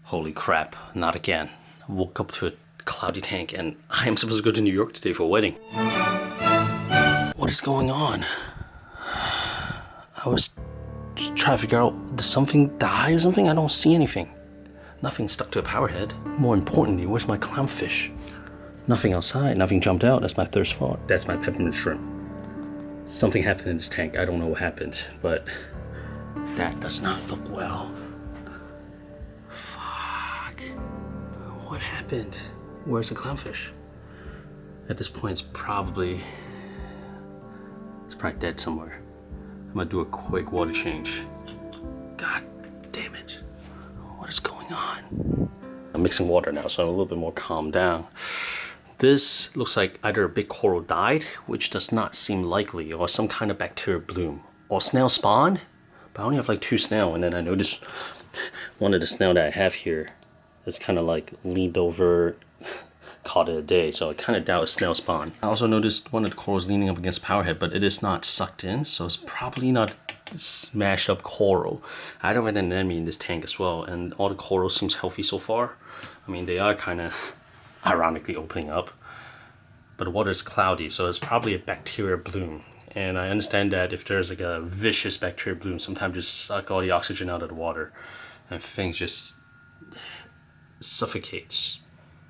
Holy crap, not again. I woke up to a cloudy tank and I am supposed to go to New York today for a wedding. What is going on? I was trying to figure out, did something die or something? I don't see anything. Nothing stuck to a power head. More importantly, where's my clownfish? Nothing outside, nothing jumped out. That's my thirst fault. That's my peppermint shrimp. Something happened in this tank. I don't know what happened, but that does not look well. Fuck. What happened? Where's the clownfish? At this point, it's probably dead somewhere. I'm gonna do a quick water change. God damn it. What is going on? I'm mixing water now, so I'm a little bit more calmed down. This looks like either a big coral died, which does not seem likely, or some kind of bacteria bloom, or snail spawn. But I only have like 2 snail, and then I noticed one of the snail that I have here is kind of like leaned over, caught it a day, so I kind of doubt it's snail spawn. I also noticed one of the corals leaning up against the power head, but it is not sucked in, so it's probably not smashed up coral. I don't have an anemone in this tank as well, and all the coral seems healthy so far. I mean, they are kind of ironically opening up, but the water is cloudy, so it's probably a bacteria bloom. And I understand that if there's like a vicious bacteria bloom, sometimes just suck all the oxygen out of the water and things just suffocates.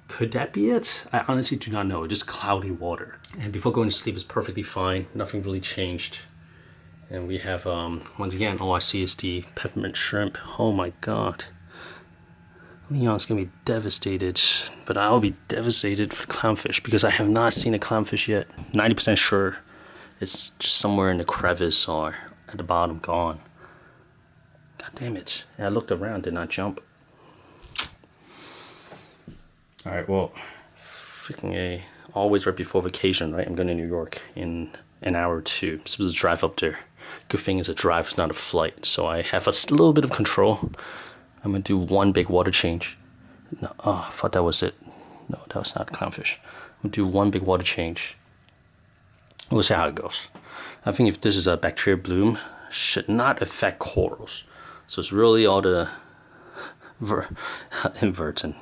Could that be it? I honestly do not know. Just cloudy water. And before going to sleep, it's perfectly fine. Nothing really changed. And we have, once again, all I see is the peppermint shrimp. Oh my god. Leon's gonna be devastated, but I'll be devastated for clownfish because I have not seen a clownfish yet. 90% sure it's just somewhere in the crevice or at the bottom, gone. God damn it. And I looked around, did not jump. Alright, well, freaking always right before vacation, right? I'm going to New York in an hour or 2. I'm supposed to drive up there. Good thing it's a drive, it's not a flight, so I have a little bit of control. I'm gonna do one big water change. No, oh, I thought that was it. No, that was not clownfish. I'm gonna do one big water change. We'll see how it goes. I think if this is a bacteria bloom, should not affect corals. So it's really all the inverting.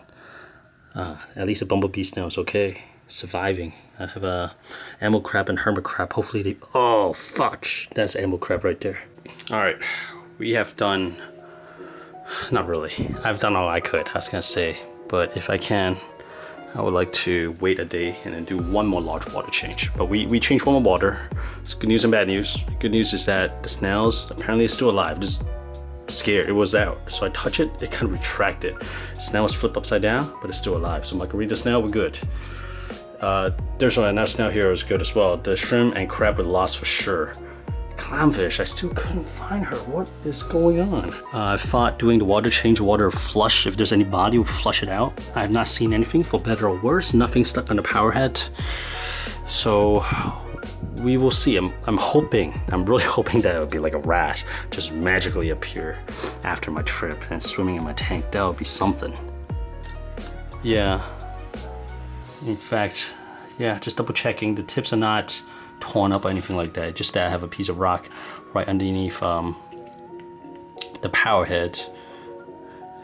At least a bumblebee snail is okay, surviving. I have a emerald crab and hermit crab. Hopefully they, oh fuck, that's emerald crab right there. All right, we have done. Not really. I've done all I could, I was gonna say. But if I can, I would like to wait a day and then do one more large water change. But we changed one more water. It's good news and bad news. Good news is that the snails apparently is still alive. Just scared. It was out. So I touch it, it kind of retracted. Snail is flipped upside down, but it's still alive. So margarita snail, we're good. There's another snail here is good as well. The shrimp and crab were lost for sure. Clownfish, I still couldn't find her. What is going on? I thought doing the water change, water flush, if there's any body, will flush it out. I have not seen anything, for better or worse. Nothing stuck on the power head. So we will see. I'm hoping, I'm really hoping that it would be like a rash, just magically appear after my trip and swimming in my tank. That would be something. Yeah. In fact, yeah, just double checking. The tips are not torn up or anything like that, just that I have a piece of rock right underneath the power head,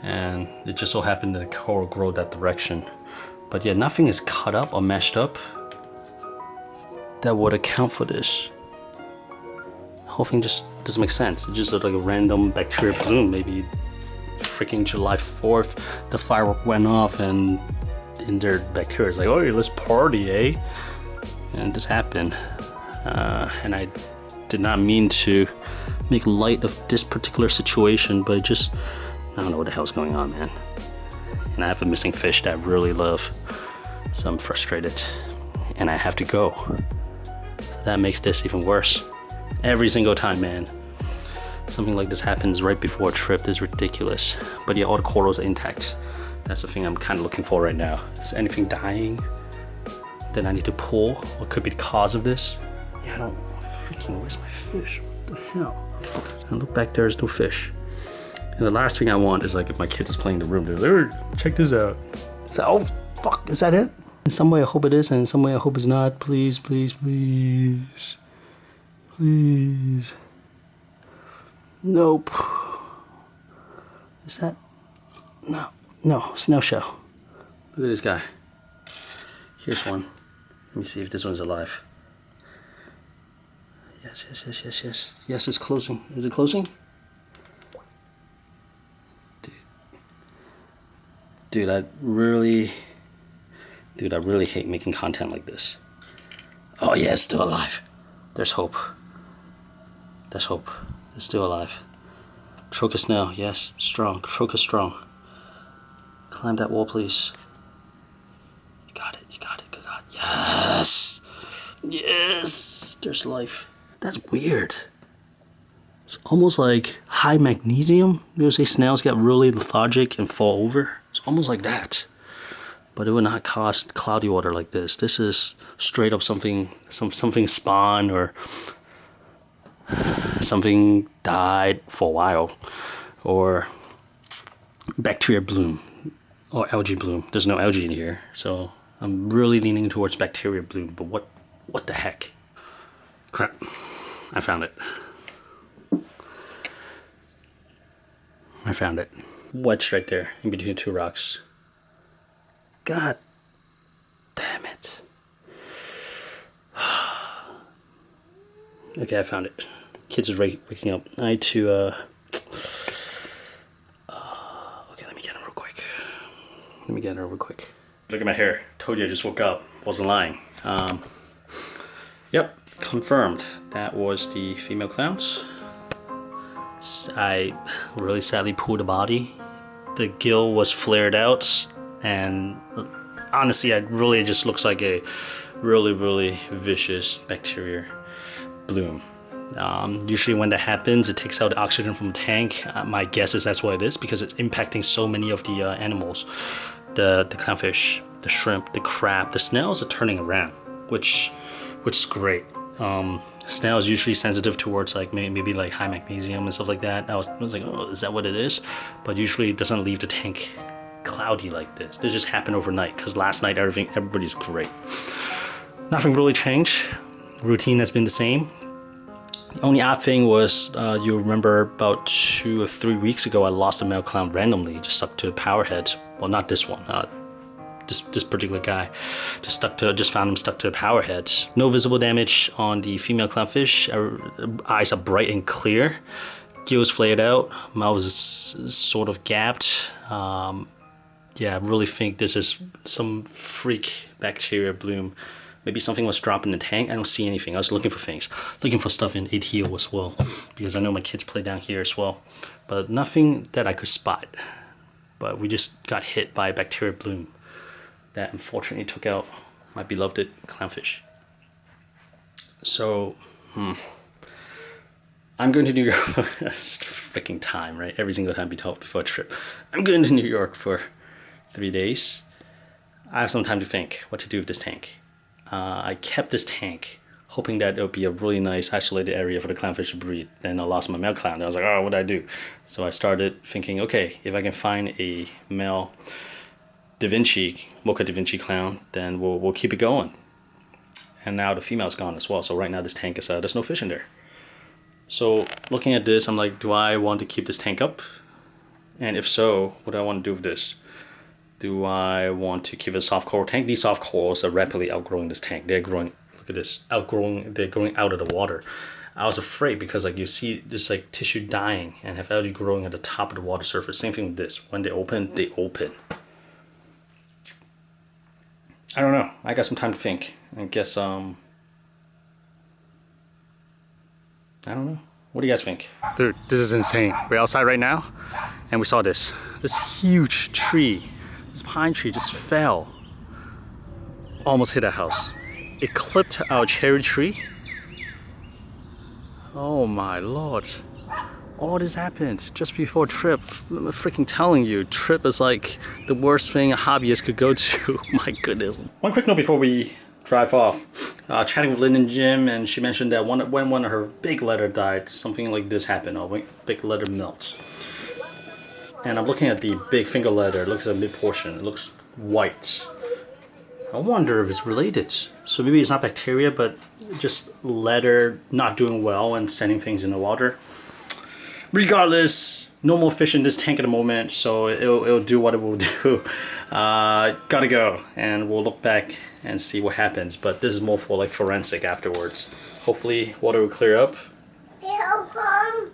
and it just so happened that the coral grew that direction. But yeah, nothing is cut up or mashed up that would account for this. The whole thing just doesn't make sense. It just looked like a random bacteria bloom. Maybe freaking July 4th the firework went off and in their bacteria is like, oh, let's party, eh? And this happened. And I did not mean to make light of this particular situation, but just, I don't know what the hell's going on, man. And I have a missing fish that I really love, so I'm frustrated, and I have to go. So that makes this even worse. Every single time, man. Something like this happens right before a trip is ridiculous. But yeah, all the corals are intact. That's the thing I'm kind of looking for right now. Is anything dying that I need to pull? What could be the cause of this? Yeah, I don't freaking, where's my fish? What the hell? And look back, there's no fish. And the last thing I want is like if my kids is playing in the room, they're like, check this out. So, oh fuck, is that it? In some way I hope it is, and in some way I hope it's not. Please, please, please. Please. Nope. Is that? No. No, snail shell. Look at this guy. Here's one. Let me see if this one's alive. Yes, yes, yes, yes, yes. Yes, it's closing. Is it closing? Dude, I really hate making content like this. Oh yeah, it's still alive. There's hope. There's hope. It's still alive. Choke a snail, yes, strong. Choke a strong. Climb that wall, please. You got it, good God. Yes! Yes! There's life. That's weird. It's almost like high magnesium. You know, say snails get really lethargic and fall over. It's almost like that. But it would not cause cloudy water like this. This is straight up something spawned or something died for a while, or bacteria bloom or algae bloom. There's no algae in here, so I'm really leaning towards bacteria bloom. But what the heck? Crap! I found it. I found it. Wedged right there in between two rocks. God damn it. Okay, I found it. Kids is waking up. I need to, okay, let me get him real quick. Look at my hair. Told you I just woke up. Wasn't lying. Yep, confirmed. That was the female clowns. I really sadly pulled the body. The gill was flared out, and honestly, it really just looks like a really vicious bacteria bloom. Usually when that happens, it takes out the oxygen from the tank. My guess is that's what it is, because it's impacting so many of the animals. The clownfish, the shrimp, the crab, the snails are turning around, which is great. Snail is usually sensitive towards like maybe like high magnesium and stuff like that. I was like, oh, is that what it is? But usually it doesn't leave the tank cloudy like this. This just happened overnight, because last night everybody's great. Nothing really changed. Routine has been the same. The only odd thing was, you remember about 2 or 3 weeks ago, I lost a male clown randomly, just stuck to a power head. Well, not this one. This particular guy just found him stuck to a power head. No visible damage on the female clownfish. Eyes are bright and clear. Gills flared out. Mouth is sort of gapped. Yeah, I really think this is some freak bacteria bloom. Maybe something was dropped in the tank. I don't see anything. I was looking for things. Looking for stuff in ATO as well, because I know my kids play down here as well. But nothing that I could spot. But we just got hit by a bacteria bloom that unfortunately took out my beloved clownfish. So, I'm going to New York. That's freaking time, right? Every single time before a trip. I'm going to New York for 3 days. I have some time to think what to do with this tank. I kept this tank hoping that it would be a really nice isolated area for the clownfish to breed. Then I lost my male clown. I was like, oh, what do I do? So I started thinking, okay, if I can find a male Mocha Da Vinci clown, then we'll keep it going. And now the female's gone as well. So right now this tank is, there's no fish in there. So looking at this, I'm like, do I want to keep this tank up? And if so, what do I want to do with this? Do I want to keep it a soft coral tank? These soft corals are rapidly outgrowing this tank. They're growing, look at this, they're growing out of the water. I was afraid because like you see just like tissue dying and have algae growing at the top of the water surface. Same thing with this. When they open, they open. I don't know. I got some time to think. I guess, I don't know. What do you guys think? Dude, this is insane. We're outside right now and we saw this huge tree. This pine tree just fell. Almost hit our house. It clipped our cherry tree. Oh my lord. All this happened just before trip. I'm freaking telling you, trip is like the worst thing a hobbyist could go to. My goodness. One quick note before we drive off. Chatting with Lynn and Jim, and she mentioned that when one of her big letter died, something like this happened. A big letter melts. And I'm looking at the big finger letter. It looks at the mid portion. It looks white. I wonder if it's related. So maybe it's not bacteria, but just letter not doing well and sending things in the water. Regardless, no more fish in this tank at the moment, so it'll do what it will do. Gotta go, and we'll look back and see what happens. But this is more for like forensic afterwards. Hopefully water will clear up. Hey, how come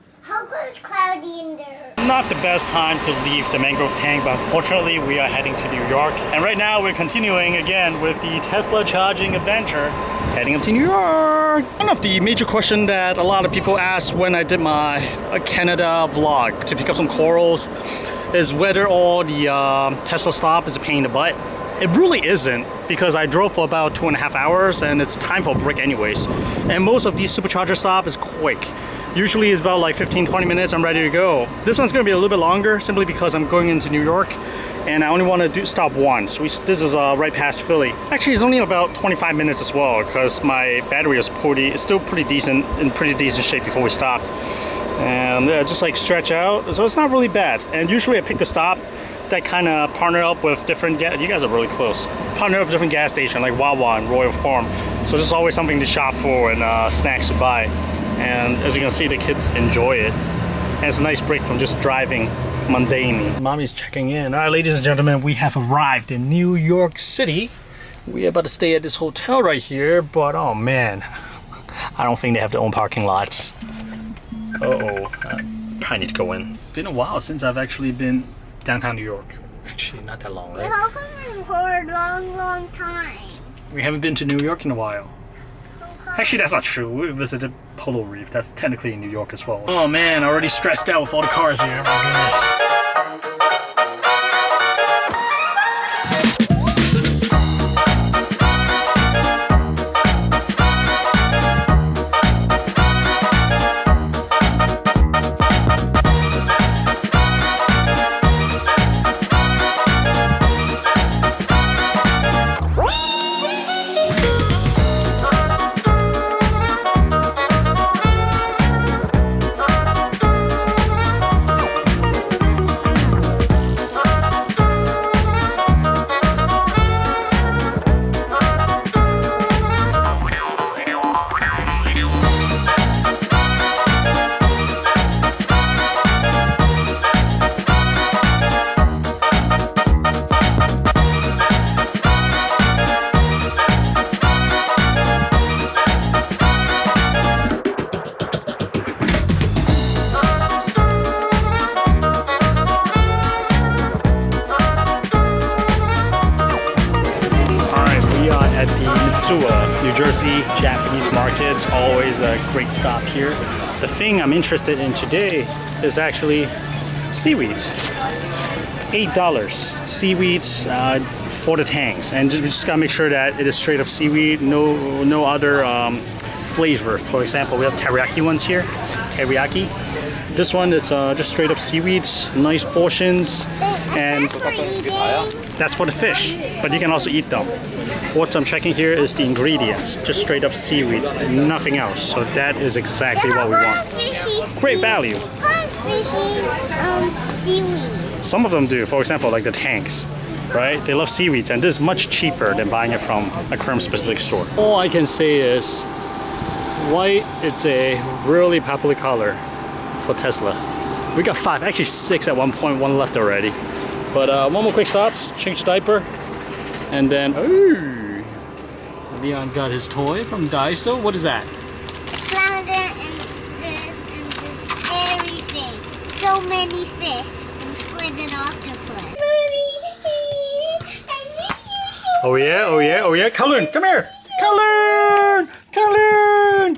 it's cloudy in there? Not the best time to leave the Mangrove Tank, but unfortunately we are heading to New York. And right now we're continuing again with the Tesla charging adventure, heading up to New York. One of the major questions that a lot of people asked when I did my Canada vlog to pick up some corals is whether all the Tesla stop is a pain in the butt. It really isn't, because I drove for about 2.5 hours and it's time for a break anyways. And most of these supercharger stop is quick. Usually it's about like 15-20 minutes, I'm ready to go. This one's gonna be a little bit longer simply because I'm going into New York and I only want to stop once. This is right past Philly. Actually, it's only about 25 minutes as well because my battery is still pretty decent, in pretty decent shape before we stopped. And yeah, just like stretch out, so it's not really bad. And usually I pick the stop that kind of partner up with different you guys are really close. Partner up with different gas stations like Wawa and Royal Farm. So there's always something to shop for and snacks to buy. And as you can see, the kids enjoy it. And it's a nice break from just driving mundanely. Mommy's checking in. All right, ladies and gentlemen, we have arrived in New York City. We're about to stay at this hotel right here, but oh man, I don't think they have their own parking lots. Uh-oh, probably need to go in. Been a while since I've actually been downtown New York. Actually, not that long, right? How come it's for a long time? We haven't been to New York in a while. Actually, that's not true. We visited Polo Reef. That's technically in New York as well. Oh man, already stressed out with all the cars here. My goodness. New Jersey Japanese markets, always a great stop here. The thing I'm interested in today is actually seaweed. $8 seaweeds for the tanks, and we just gotta make sure that it is straight up seaweed, no other flavor. For example, we have teriyaki ones here, teriyaki. This one is just straight up seaweeds, nice portions, and that's for the fish, but you can also eat them. What I'm checking here is the ingredients, just straight up seaweed, nothing else. So that is exactly what we want. Great value. Seaweed. Some of them do, for example, like the Tangs, right? They love seaweeds, and this is much cheaper than buying it from a aquarium-specific store. All I can say is, white, it's a really popular color for Tesla. We got 5, actually 6 at one point, 1 left already. But one more quick stops, change the diaper, and then, ooh, Leon got his toy from Daiso. What is that? Flounder and this and everything. So many fish and squid and octopus. Oh yeah, oh yeah, oh yeah. Kowloon, come here. Kowloon! Kowloon!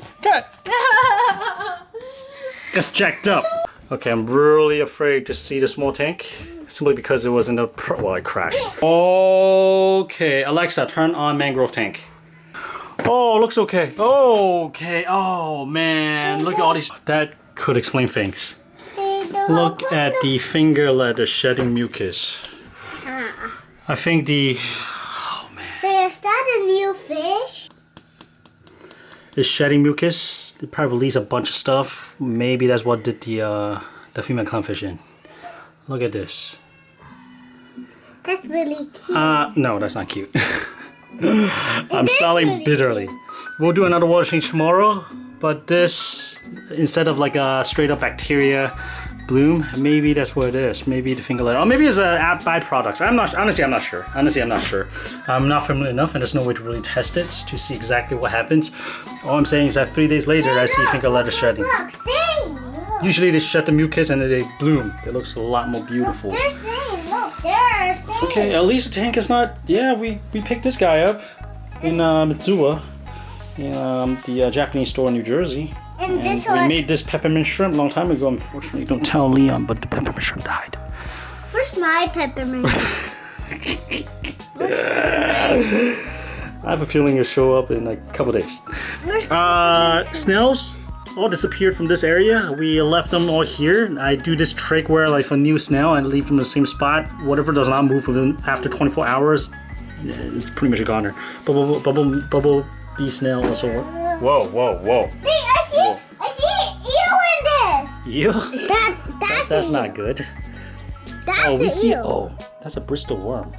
Just jacked up. Okay, I'm really afraid to see the small tank, simply because it was in the well, it crashed. Okay, Alexa, turn on Mangrove Tank. Oh, looks okay. Okay. Oh man, look at all these. That could explain things. Look at the fingerlet is shedding mucus. I think the. Oh man. Is that a new fish? It's shedding mucus. It probably released a bunch of stuff. Maybe that's what did the female clownfish in. Look at this. That's really cute. No, that's not cute. I'm smelling bitterly. We'll do another water change tomorrow, but this, instead of like a straight up bacteria, bloom. Maybe that's what it is. Maybe the finger letter. Or maybe it's a byproduct. I'm not sure. Honestly, I'm not sure. I'm not familiar enough, and there's no way to really test it to see exactly what happens. All I'm saying is that 3 days later, I see finger letter shedding. Look, look. Usually they shed the mucus and then they bloom. It looks a lot more beautiful. They're saying, look, they're saying. Okay, at least the tank is not. Yeah, we picked this guy up in Mitsuwa, in the Japanese store in New Jersey. And this we one. made this peppermint shrimp a long time ago. Unfortunately, don't tell Leon, but the peppermint shrimp died. Where's my peppermint? I have a feeling it'll show up in like a couple days. Snails all disappeared from this area. We left them all here. I do this trick where like for a new snail and leave them in the same spot. Whatever does not move within after 24 hours, it's pretty much a goner. Bubble bee snail also. Whoa. Hey, I see eel in this. Eel? That's not good. That's We see. eel. Oh, that's a Bristol worm.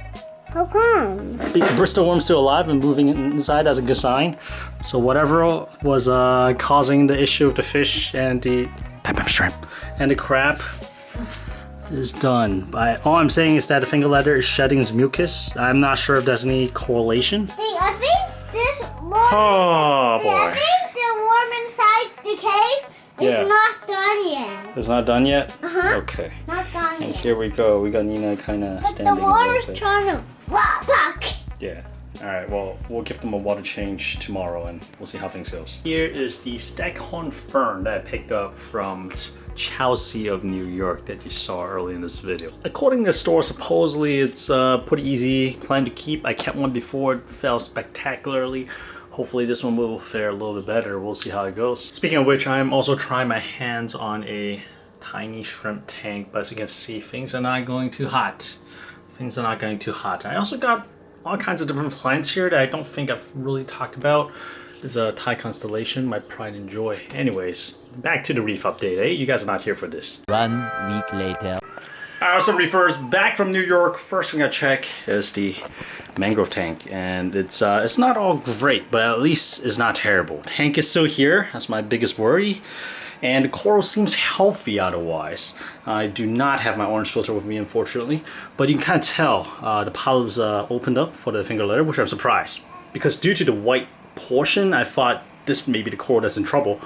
How come? The Bristol worm's still alive and moving inside as a good sign. So whatever was causing the issue of the fish and the peppermint shrimp and the crab is done. All I'm saying is that the finger letter is shedding its mucus. I'm not sure if there's any correlation. Hey, I think this worm. Oh I boy. think the worm inside the cave is not done yet. It's not done yet? Uh-huh. Okay. Not done And yet. here we go. We got Nina kind of But standing. the a water's little bit. trying to walk. Yeah. All right. Well, we'll give them a water change tomorrow, and we'll see how things goes. Here is the Elkhorn Fern that I picked up from Chelsea of New York that you saw early in this video. According to the store, supposedly it's pretty easy plant to keep. I kept one before, it fell spectacularly. Hopefully this one will fare a little bit better. We'll see how it goes. Speaking of which, I'm also trying my hands on a tiny shrimp tank, but as you can see, things are not going too hot. Things are not going too hot. I also got all kinds of different plants here that I don't think I've really talked about. This is a Thai constellation, my pride and joy. Anyways, back to the reef update, eh? You guys are not here for this. 1 week later. So Reefers, back from New York. First thing I check is the Mangrove Tank, and it's not all great, but at least it's not terrible. Tank is still here. That's my biggest worry. And the coral seems healthy otherwise. I do not have my orange filter with me, unfortunately, but you can kind of tell the polyps opened up for the finger letter, which I'm surprised. Because due to the white portion, I thought this may be the coral that's in trouble,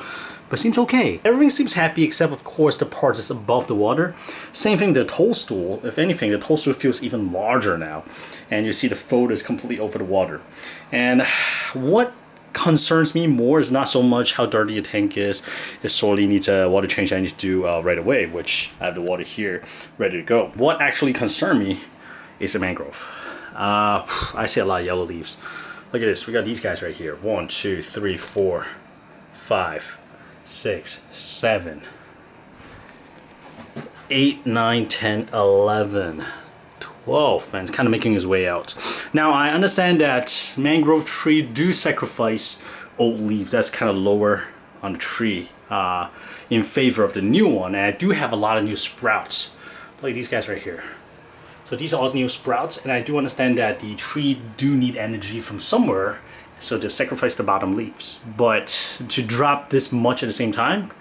but it seems okay. Everything seems happy except, of course, the part that's above the water. Same thing, the toadstool. If anything, the toadstool feels even larger now, and you see the fold is completely over the water. And what concerns me more is not so much how dirty a tank is. It sorely needs a water change I need to do right away, which I have the water here ready to go. What actually concerns me is the mangrove. I see a lot of yellow leaves. Look at this. We got these guys right here. 1, 2, 3, 4, 5, 6, 7, 8, 9, 10, 11. 12, man, it's kind of making his way out. Now, I understand that mangrove tree do sacrifice old leaves. That's kind of lower on the tree in favor of the new one. And I do have a lot of new sprouts. Look at these guys right here. So these are all new sprouts, and I do understand that the tree do need energy from somewhere, so to sacrifice the bottom leaves. But to drop this much at the same time,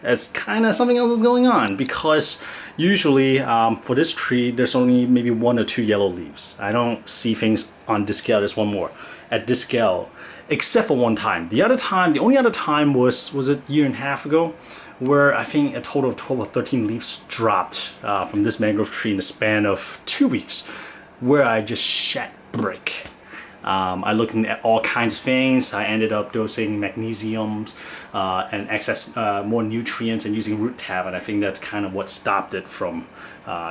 that's kind of something else is going on, because usually for this tree there's only maybe 1 or 2 yellow leaves. I don't see things on this scale. There's one more at this scale, except for one time. The only other time was it a year and a half ago, where I think a total of 12 or 13 leaves dropped from this mangrove tree in the span of 2 weeks, where I just shat brick. I looked at all kinds of things. I ended up dosing magnesiums and excess more nutrients and using root tab, and I think that's kind of what stopped it from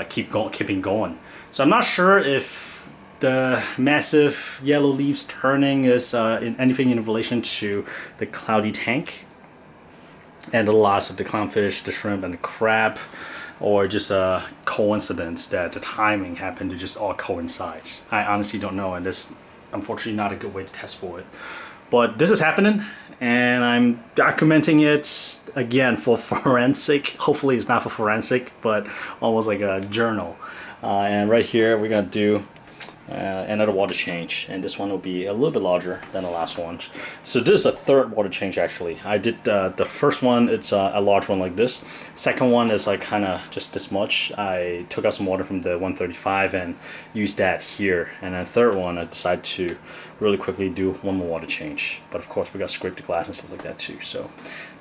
keeping going. So I'm not sure if the massive yellow leaves turning is anything in relation to the cloudy tank and the loss of the clownfish, the shrimp, and the crab, or just a coincidence that the timing happened to just all coincide. I honestly don't know, and this unfortunately not a good way to test for it. But this is happening, and I'm documenting it again for forensic. Hopefully it's not for forensic, but almost like a journal. And right here we're gonna do another water change, and this one will be a little bit larger than the last one. So this is the third water change actually. I did the first one, it's a large one like this. Second one is like kind of just this much. I took out some water from the 135 and used that here. And then third one, I decided to really quickly do one more water change. But of course we got to scrape the glass and stuff like that too. So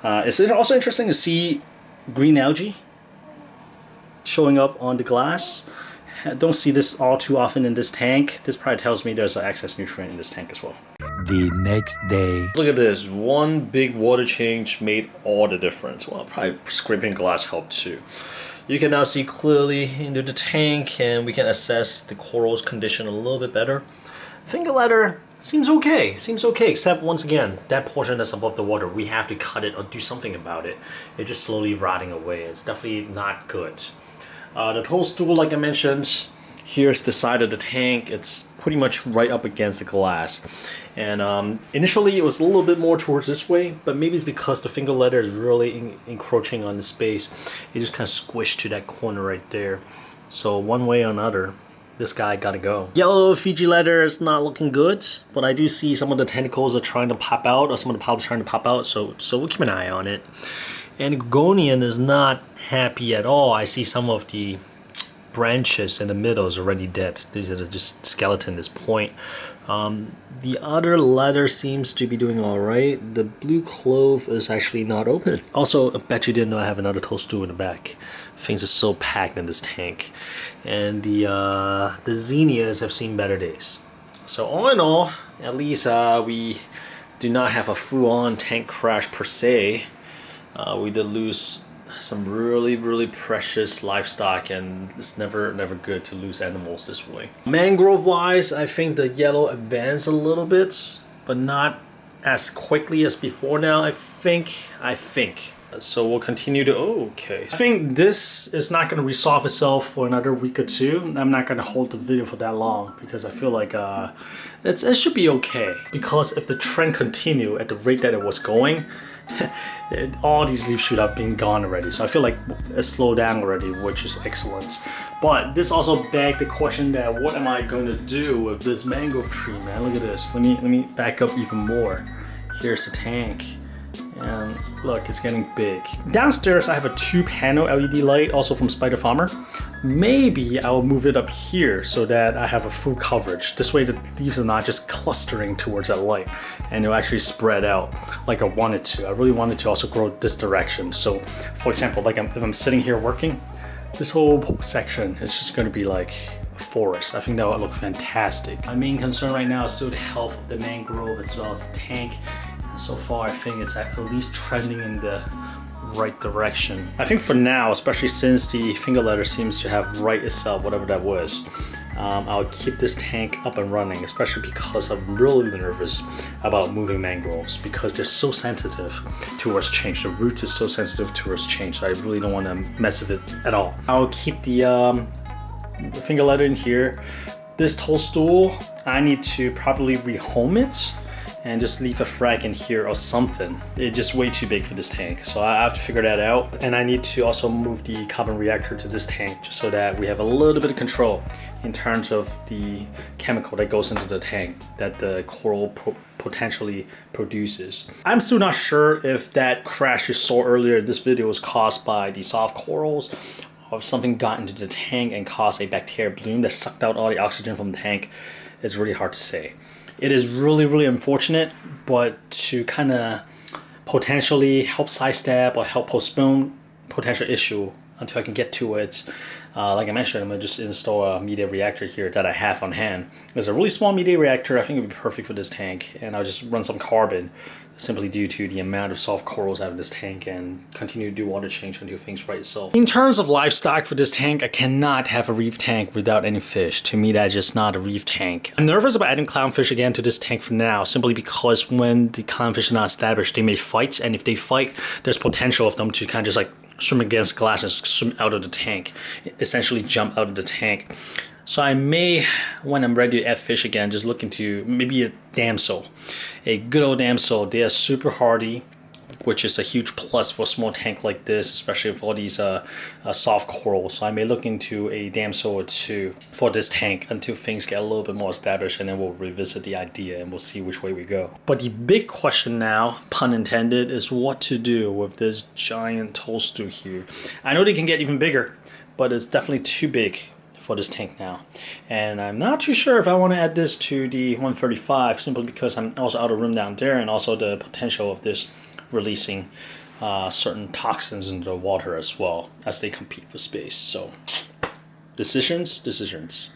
it's also interesting to see green algae showing up on the glass. I don't see this all too often in this tank. This probably tells me there's an excess nutrient in this tank as well. The next day. Look at this. One big water change made all the difference. Well, probably scraping glass helped too. You can now see clearly into the tank, and we can assess the coral's condition a little bit better. Finger ladder seems okay. Seems okay, except once again, that portion that's above the water, we have to cut it or do something about it. It's just slowly rotting away. It's definitely not good. The toadstool, like I mentioned, here's the side of the tank. It's pretty much right up against the glass. And initially it was a little bit more towards this way, but maybe it's because the finger leather is really encroaching on the space. It just kind of squished to that corner right there. So one way or another, this guy gotta go. Yellow Fiji leather is not looking good, but I do see some of the tentacles are trying to pop out, or some of the polyps trying to pop out, so we'll keep an eye on it. And Gonian is not happy at all. I see some of the branches in the middle is already dead. These are just skeleton at this point. The other leather seems to be doing all right. The blue clove is actually not open. Also, I bet you didn't know I have another toadstool in the back. Things are so packed in this tank. And the zinnias have seen better days. So all in all, at least we do not have a full-on tank crash per se. We did lose some really precious livestock, and it's never good to lose animals this way. Mangrove wise, I think the yellow advanced a little bit, but not as quickly as before now. I think so we'll continue to okay. I think this is not going to resolve itself for another week or two. I'm not going to hold the video for that long because I feel like it should be okay, because if the trend continue at the rate that it was going, all these leaves should have been gone already. So I feel like it slowed down already, which is excellent. But this also begged the question that what am I going to do with this mangrove tree, man? Look at this. Let me back up even more. Here's the tank. And look, it's getting big. Downstairs, I have a 2-panel LED light, also from Spider Farmer. Maybe I'll move it up here so that I have a full coverage. This way the leaves are not just clustering towards that light, and it'll actually spread out like I wanted to. I really wanted to also grow this direction. So for example, like if I'm sitting here working, this whole section is just gonna be like a forest. I think that would look fantastic. My main concern right now is still the health of the mangrove as well as the tank. So far, I think it's at least trending in the right direction. I think for now, especially since the finger leather seems to have right itself, whatever that was, I'll keep this tank up and running, especially because I'm really nervous about moving mangroves because they're so sensitive towards change. The roots is so sensitive towards change, so I really don't want to mess with it at all. I'll keep the finger leather in here. This toadstool, I need to probably rehome it and just leave a frag in here or something. It's just way too big for this tank, so I have to figure that out. And I need to also move the carbon reactor to this tank just so that we have a little bit of control in terms of the chemical that goes into the tank that the coral potentially produces. I'm still not sure if that crash you saw earlier in this video was caused by the soft corals, or if something got into the tank and caused a bacteria bloom that sucked out all the oxygen from the tank. It's really hard to say. It is really unfortunate, but to kind of potentially help sidestep or help postpone potential issue until I can get to it, like I mentioned, I'm gonna just install a media reactor here that I have on hand. It's a really small media reactor. I think it would be perfect for this tank, and I'll just run some carbon simply due to the amount of soft corals I have in this tank and continue to do water change until things right itself. In terms of livestock for this tank, I cannot have a reef tank without any fish. To me, that's just not a reef tank. I'm nervous about adding clownfish again to this tank for now, simply because when the clownfish are not established, they may fight, and if they fight, there's potential of them to kind of just like swim against glass and swim out of the tank, essentially jump out of the tank. So I may, when I'm ready to add fish again, just look into maybe a damsel. A good old damsel. They are super hardy, which is a huge plus for a small tank like this, especially with all these soft corals. So I may look into a dam soil or two for this tank until things get a little bit more established, and then we'll revisit the idea and we'll see which way we go. But the big question now, pun intended, is what to do with this giant toadstool here. I know they can get even bigger, but it's definitely too big for this tank now. And I'm not too sure if I want to add this to the 135, simply because I'm also out of room down there, and also the potential of this releasing certain toxins into the water as well as they compete for space. So decisions.